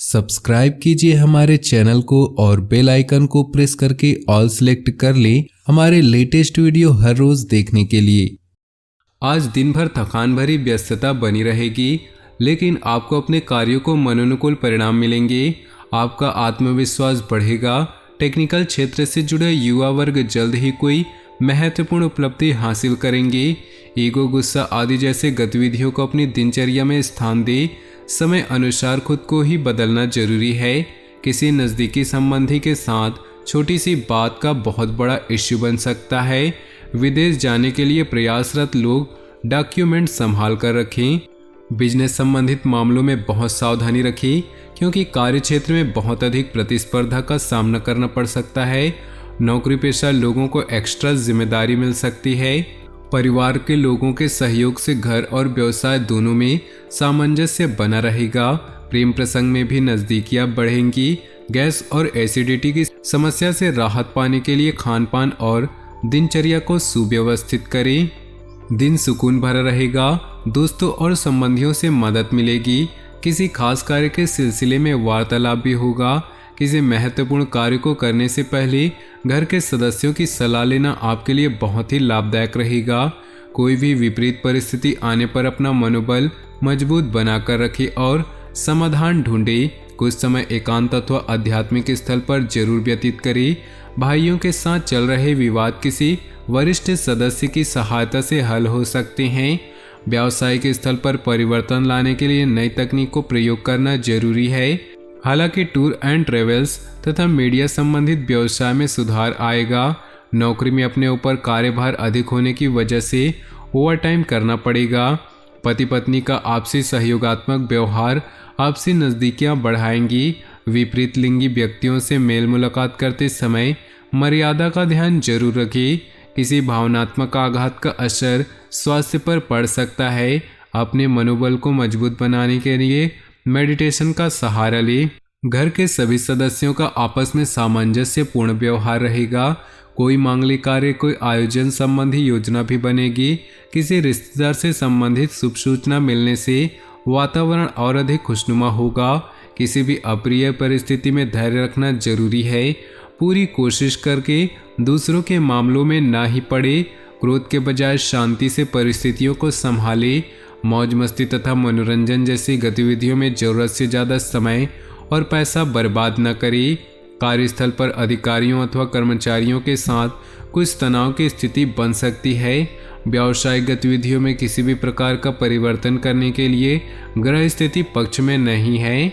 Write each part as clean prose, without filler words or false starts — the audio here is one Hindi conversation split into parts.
सब्सक्राइब कीजिए हमारे चैनल को और बेल आइकन को प्रेस करके ऑल सेलेक्ट कर लें हमारे लेटेस्ट वीडियो हर रोज देखने के लिए। आज दिन भर थकान भरी व्यस्तता बनी रहेगी, लेकिन आपको अपने कार्यों को मनोनुकूल परिणाम मिलेंगे। आपका आत्मविश्वास बढ़ेगा। टेक्निकल क्षेत्र से जुड़े युवा वर्ग जल्द ही कोई महत्वपूर्ण उपलब्धि हासिल करेंगे। ईगो, गुस्सा आदि जैसे गतिविधियों को अपनी दिनचर्या में स्थान दे। समय अनुसार खुद को ही बदलना जरूरी है। किसी नज़दीकी संबंधी के साथ छोटी सी बात का बहुत बड़ा इश्यू बन सकता है। विदेश जाने के लिए प्रयासरत लोग डॉक्यूमेंट संभाल कर रखें। बिजनेस संबंधित मामलों में बहुत सावधानी रखें, क्योंकि कार्य क्षेत्र में बहुत अधिक प्रतिस्पर्धा का सामना करना पड़ सकता है। नौकरी पेशा लोगों को एक्स्ट्रा जिम्मेदारी मिल सकती है। परिवार के लोगों के सहयोग से घर और व्यवसाय दोनों में सामंजस्य बना रहेगा। प्रेम प्रसंग में भी नज़दीकियां बढ़ेंगी। गैस और एसिडिटी की समस्या से राहत पाने के लिए खान पान और दिनचर्या को सुव्यवस्थित करें। दिन सुकून भरा रहेगा। दोस्तों और संबंधियों से मदद मिलेगी। किसी खास कार्य के सिलसिले में वार्तालाप भी होगा। किसी महत्वपूर्ण कार्य को करने से पहले घर के सदस्यों की सलाह लेना आपके लिए बहुत ही लाभदायक रहेगा। कोई भी विपरीत परिस्थिति आने पर अपना मनोबल मजबूत बनाकर रखें और समाधान ढूंढें। कुछ समय एकांत अथवा आध्यात्मिक स्थल पर जरूर व्यतीत करें। भाइयों के साथ चल रहे विवाद किसी वरिष्ठ सदस्य की सहायता से हल हो सकते हैं। व्यावसायिक स्थल पर परिवर्तन लाने के लिए नई तकनीक को प्रयोग करना जरूरी है। हालांकि टूर एंड ट्रेवल्स तथा मीडिया संबंधित व्यवसाय में सुधार आएगा। नौकरी में अपने ऊपर कार्यभार अधिक होने की वजह से ओवरटाइम करना पड़ेगा। पति पत्नी का आपसी सहयोगात्मक व्यवहार आपसी नज़दीकियां बढ़ाएंगी। विपरीत लिंगी व्यक्तियों से मेल मुलाकात करते समय मर्यादा का ध्यान जरूर रखें। किसी भावनात्मक आघात का असर स्वास्थ्य पर पड़ सकता है। अपने मनोबल को मजबूत बनाने के लिए मेडिटेशन का सहारा लें। घर के सभी सदस्यों का आपस में सामंजस्यपूर्ण व्यवहार रहेगा। कोई मांगलिक कार्य, कोई आयोजन संबंधी योजना भी बनेगी। किसी रिश्तेदार से संबंधित शुभ सूचना मिलने से वातावरण और अधिक खुशनुमा होगा। किसी भी अप्रिय परिस्थिति में धैर्य रखना जरूरी है। पूरी कोशिश करके दूसरों के मामलों में ना ही पड़े। क्रोध के बजाय शांति से परिस्थितियों को संभाले। मौज मस्ती तथा मनोरंजन जैसी गतिविधियों में जरूरत से ज़्यादा समय और पैसा बर्बाद न करें। कार्यस्थल पर अधिकारियों अथवा कर्मचारियों के साथ कुछ तनाव की स्थिति बन सकती है। व्यावसायिक गतिविधियों में किसी भी प्रकार का परिवर्तन करने के लिए ग्रह स्थिति पक्ष में नहीं है।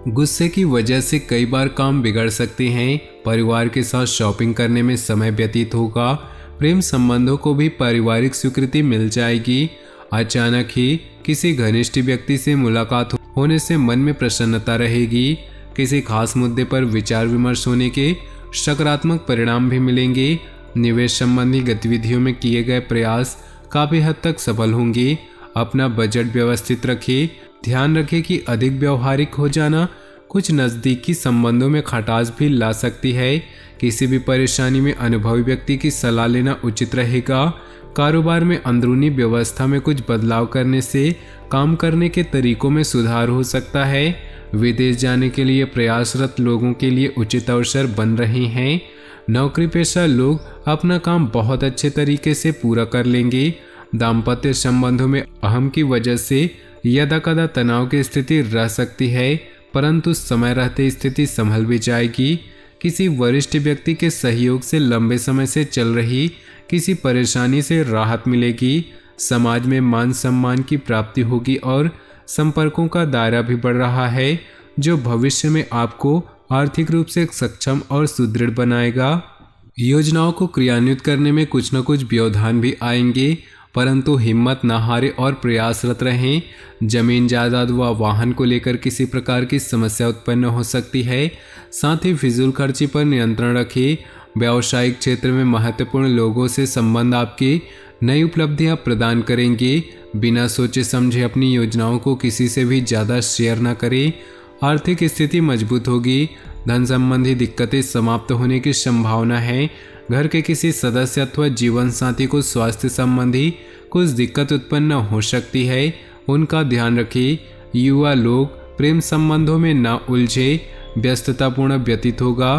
गुस्से की वजह से कई बार काम बिगड़ सकते हैं। परिवार के साथ शॉपिंग करने में समय व्यतीत होगा। प्रेम संबंधों को भी पारिवारिक स्वीकृति मिल जाएगी। अचानक ही किसी घनिष्ठ व्यक्ति से मुलाकात होने से मन में प्रसन्नता रहेगी। किसी खास मुद्दे पर विचार विमर्श होने के सकारात्मक परिणाम भी मिलेंगे। निवेश संबंधी गतिविधियों में किए गए प्रयास काफी हद तक सफल होंगे। अपना बजट व्यवस्थित रखें। ध्यान रखें कि अधिक व्यवहारिक हो जाना कुछ नज़दीकी संबंधों में खटास भी ला सकती है। किसी भी परेशानी में अनुभवी व्यक्ति की सलाह लेना उचित रहेगा। कारोबार में अंदरूनी व्यवस्था में कुछ बदलाव करने से काम करने के तरीकों में सुधार हो सकता है। विदेश जाने के लिए प्रयासरत लोगों के लिए उचित अवसर बन रहे हैं। नौकरी पेशा लोग अपना काम बहुत अच्छे तरीके से पूरा कर लेंगे। दाम्पत्य संबंधों में अहम की वजह से यदाकदा तनाव की स्थिति रह सकती है, परंतु समय रहते स्थिति संभल भी जाएगी। किसी वरिष्ठ व्यक्ति के सहयोग से लंबे समय से चल रही किसी परेशानी से राहत मिलेगी। समाज में मान सम्मान की प्राप्ति होगी और संपर्कों का दायरा भी बढ़ रहा है, जो भविष्य में आपको आर्थिक रूप से सक्षम और सुदृढ़ बनाएगा। योजनाओं को क्रियान्वित करने में कुछ न कुछ व्यवधान भी आएंगे, परंतु हिम्मत न हारे और प्रयासरत रहें। जमीन जायदाद व वाहन को लेकर किसी प्रकार की समस्या उत्पन्न हो सकती है। साथ ही फिजूल खर्ची पर नियंत्रण रखें। व्यावसायिक क्षेत्र में महत्वपूर्ण लोगों से संबंध आपकी नई उपलब्धियां प्रदान करेंगे। बिना सोचे समझे अपनी योजनाओं को किसी से भी ज़्यादा शेयर न करें। आर्थिक स्थिति मजबूत होगी। धन संबंधी दिक्कतें समाप्त होने की संभावना है। घर के किसी सदस्य अथवा जीवन साथी को स्वास्थ्य संबंधी कुछ दिक्कत उत्पन्न हो सकती है, उनका ध्यान रखें। युवा लोग प्रेम संबंधों में न उलझे, व्यस्ततापूर्ण व्यतीत होगा।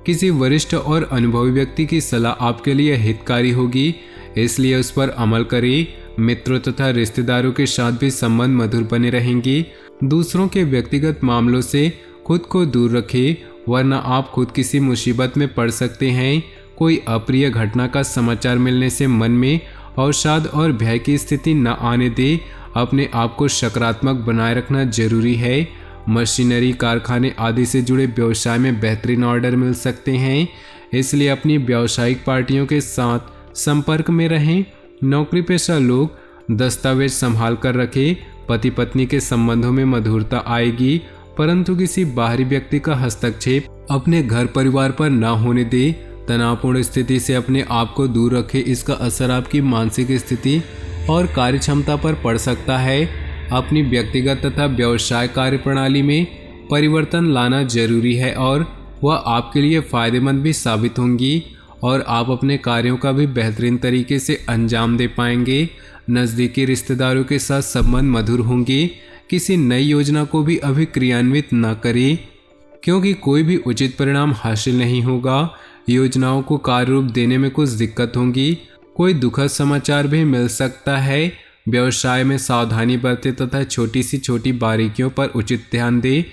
किसी वरिष्ठ और अनुभवी व्यक्ति की सलाह आपके लिए हितकारी होगी, इसलिए उस पर अमल करें। मित्रों तथा रिश्तेदारों के साथ भी संबंध मधुर बने रहेंगे। दूसरों के व्यक्तिगत मामलों से खुद को दूर रखें, वरना आप खुद किसी मुसीबत में पड़ सकते हैं। कोई अप्रिय घटना का समाचार मिलने से मन में अवसाद और भय की स्थिति न आने दे। अपने आप को सकारात्मक बनाए रखना जरूरी है। मशीनरी, कारखाने आदि से जुड़े व्यवसाय में बेहतरीन ऑर्डर मिल सकते हैं, इसलिए अपनी व्यावसायिक पार्टियों के साथ संपर्क में रहें। नौकरी पेशा लोग दस्तावेज संभाल कर रखें। पति पत्नी के संबंधों में मधुरता आएगी, परंतु किसी बाहरी व्यक्ति का हस्तक्षेप अपने घर परिवार पर न होने दे। तनावपूर्ण स्थिति से अपने आप को दूर रखें, इसका असर आपकी मानसिक स्थिति और कार्यक्षमता पर पड़ सकता है। अपनी व्यक्तिगत तथा व्यवसाय कार्यप्रणाली में परिवर्तन लाना जरूरी है और वह आपके लिए फायदेमंद भी साबित होंगी और आप अपने कार्यों का भी बेहतरीन तरीके से अंजाम दे पाएंगे। नज़दीकी रिश्तेदारों के साथ संबंध मधुर होंगे। किसी नई योजना को भी अभी क्रियान्वित न करें, क्योंकि कोई भी उचित परिणाम हासिल नहीं होगा। योजनाओं को कार्य रूप देने में कुछ दिक्कत होगी। कोई दुखद समाचार भी मिल सकता है। व्यवसाय में सावधानी बरतें तथा छोटी सी छोटी बारीकियों पर उचित ध्यान दें।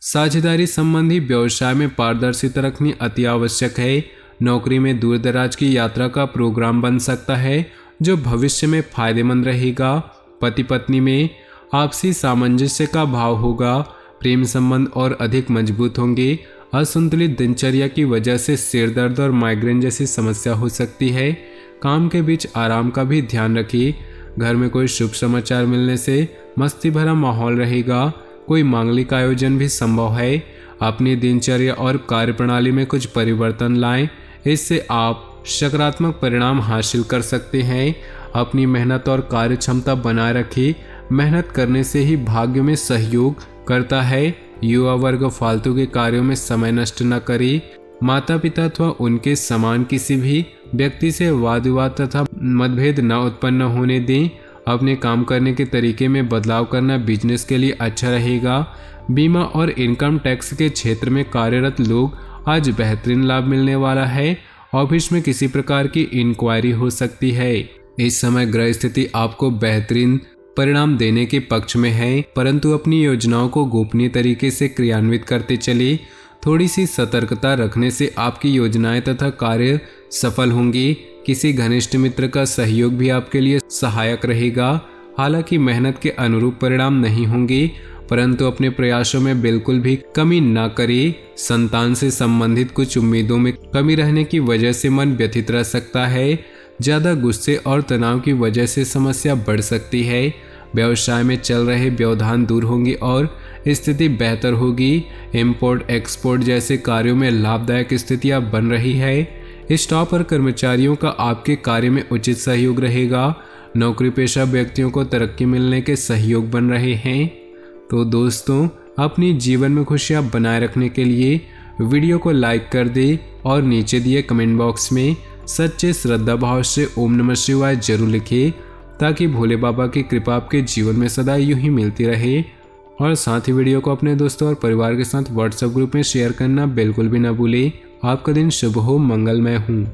साझेदारी संबंधी व्यवसाय में पारदर्शिता रखनी अति आवश्यक है। नौकरी में दूर दराज की यात्रा का प्रोग्राम बन सकता है, जो भविष्य में फायदेमंद रहेगा। पति पत्नी में आपसी सामंजस्य का भाव होगा। प्रेम संबंध और अधिक मजबूत होंगे। असंतुलित दिनचर्या की वजह से सिर दर्द और माइग्रेन जैसी समस्या हो सकती है। काम के बीच आराम का भी ध्यान रखिए। घर में कोई शुभ समाचार मिलने से मस्ती भरा माहौल रहेगा। कोई मांगलिक आयोजन भी संभव है। अपनी दिनचर्या और कार्यप्रणाली में कुछ परिवर्तन लाएं, इससे आप सकारात्मक परिणाम हासिल कर सकते हैं। अपनी मेहनत और कार्य क्षमता बनाए रखें। मेहनत करने से ही भाग्य में सहयोग करता है। युवा वर्ग फालतू के कार्यों में समय नष्ट न करे। माता पिता अथवा उनके समान किसी भी व्यक्ति से वाद विवाद तथा मतभेद न उत्पन्न होने दें। अपने काम करने के तरीके में बदलाव करना बिजनेस के लिए अच्छा रहेगा। बीमा और इनकम टैक्स के क्षेत्र में कार्यरत लोग आज बेहतरीन लाभ मिलने वाला है। ऑफिस में किसी प्रकार की इंक्वायरी हो सकती है। इस समय ग्रह स्थिति आपको बेहतरीन परिणाम देने के पक्ष में है, परंतु अपनी योजनाओं को गोपनीय तरीके से क्रियान्वित करते चले। थोड़ी सी सतर्कता रखने से आपकी योजनाएं तथा कार्य सफल होंगी। किसी घनिष्ठ मित्र का सहयोग भी आपके लिए सहायक रहेगा। हालांकि मेहनत के अनुरूप परिणाम नहीं होंगे, परंतु अपने प्रयासों में बिल्कुल भी कमी न करें। संतान से संबंधित कुछ उम्मीदों में कमी रहने की वजह से मन व्यथित रह सकता है। ज़्यादा गुस्से और तनाव की वजह से समस्या बढ़ सकती है। व्यवसाय में चल रहे व्यवधान दूर होंगे और स्थिति बेहतर होगी। इंपोर्ट एक्सपोर्ट जैसे कार्यों में लाभदायक स्थितियां बन रही है। स्टाफ और कर्मचारियों का आपके कार्य में उचित सहयोग रहेगा। नौकरी पेशा व्यक्तियों को तरक्की मिलने के सहयोग बन रहे हैं। तो दोस्तों, अपनी जीवन में खुशियां बनाए रखने के लिए वीडियो को लाइक कर दे और नीचे दिए कमेंट बॉक्स में सच्चे श्रद्धा भाव से ओम नमः शिवाय जरूर लिखें, ताकि भोले बाबा की कृपा आपके जीवन में सदा यूं ही मिलती रहे। और साथ ही वीडियो को अपने दोस्तों और परिवार के साथ व्हाट्सएप ग्रुप में शेयर करना बिल्कुल भी ना भूलें। आपका दिन शुभ हो, मंगलमय हो।